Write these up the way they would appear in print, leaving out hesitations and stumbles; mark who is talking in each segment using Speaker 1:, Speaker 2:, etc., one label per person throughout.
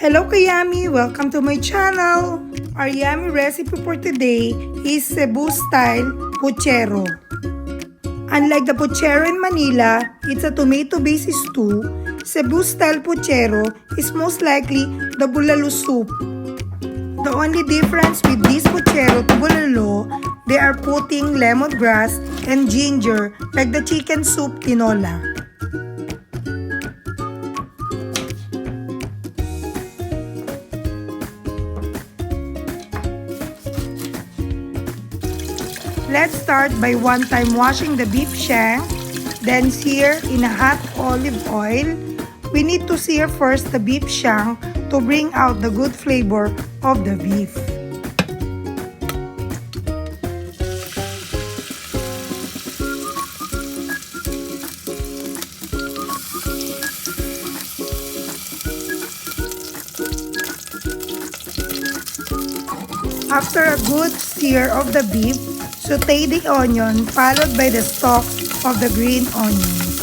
Speaker 1: Hello Kayami! Welcome to my channel! Our yummy recipe for today is Cebu Style Puchero. Unlike the Puchero in Manila, it's a tomato-based stew. Cebu Style Puchero is most likely the Bulalo soup. The only difference with this Puchero to Bulalo, they are putting lemongrass and ginger like the chicken soup tinola. Let's start by one time washing the beef shank, then sear in a hot olive oil. We need to sear first the beef shank to bring out the good flavor of the beef. After a good sear of the beef, saute the onion followed by the stalks of the green onions.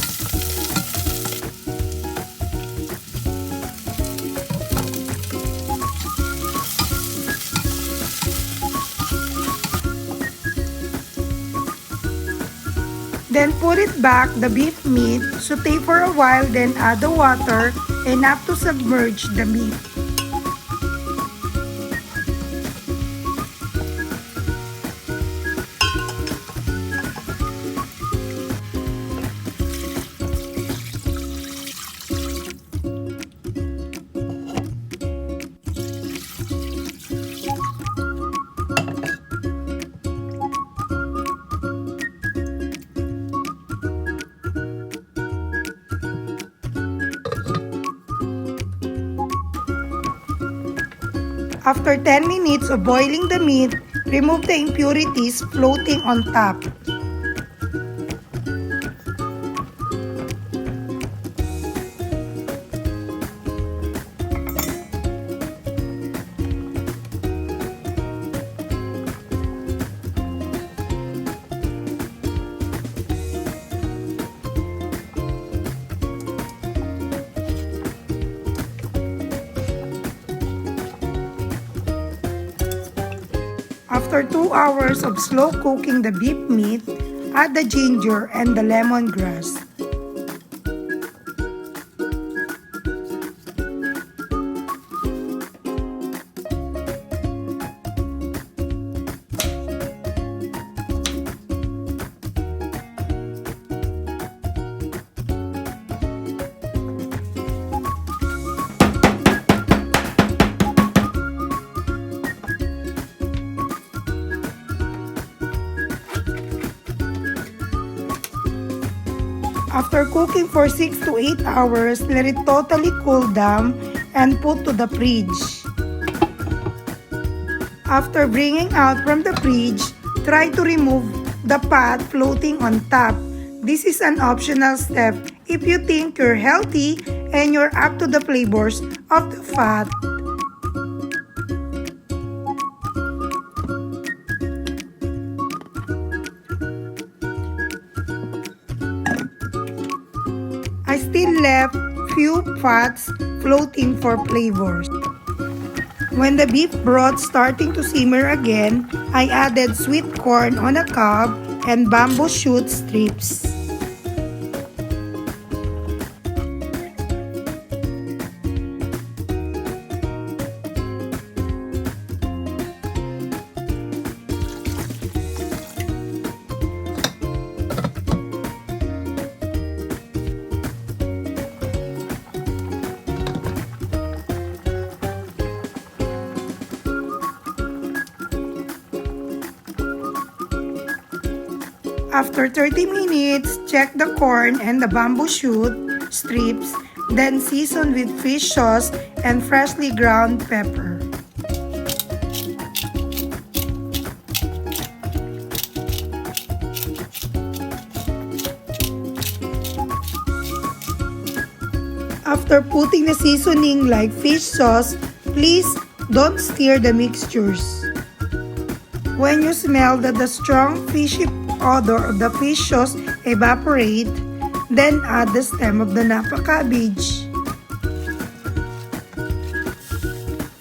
Speaker 1: Then put it back the beef meat, saute for a while, then add the water enough to submerge the meat. After 10 minutes of boiling the meat, remove the impurities floating on top. After 2 hours of slow cooking the beef meat, add the ginger and the lemongrass. After cooking for 6 to 8 hours, let it totally cool down and put to the fridge. After bringing out from the fridge, try to remove the fat floating on top. This is an optional step if you think you're healthy and you're up to the flavors of the fat. I still left few fats floating for flavors. When the beef broth starting to simmer again, I added sweet corn on a cob and bamboo shoot strips. After 30 minutes, check the corn and the bamboo shoot strips, then season with fish sauce and freshly ground pepper. After putting the seasoning like fish sauce, please don't stir the mixtures. When you smell that the strong fishy odor of the fish sauce evaporate, then add the stem of the Napa Cabbage.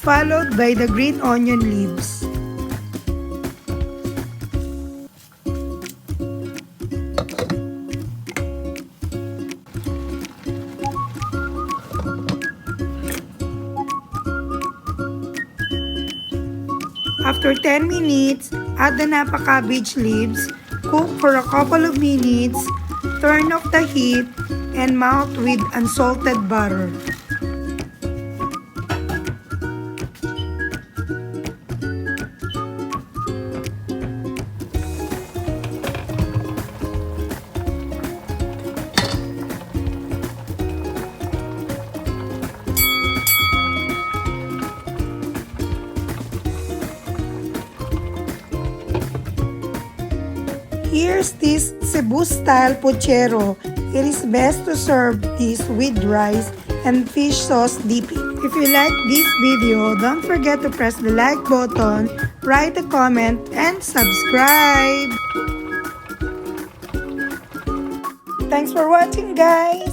Speaker 1: followed by the green onion leaves. After 10 minutes, add the Napa Cabbage leaves, cook for a couple of minutes, turn off the heat, and melt with unsalted butter. Here's this Cebu Style Puchero. It is best to serve this with rice and fish sauce dipping. If you like this video, don't forget to press the like button, write a comment, and subscribe. Thanks for watching, guys!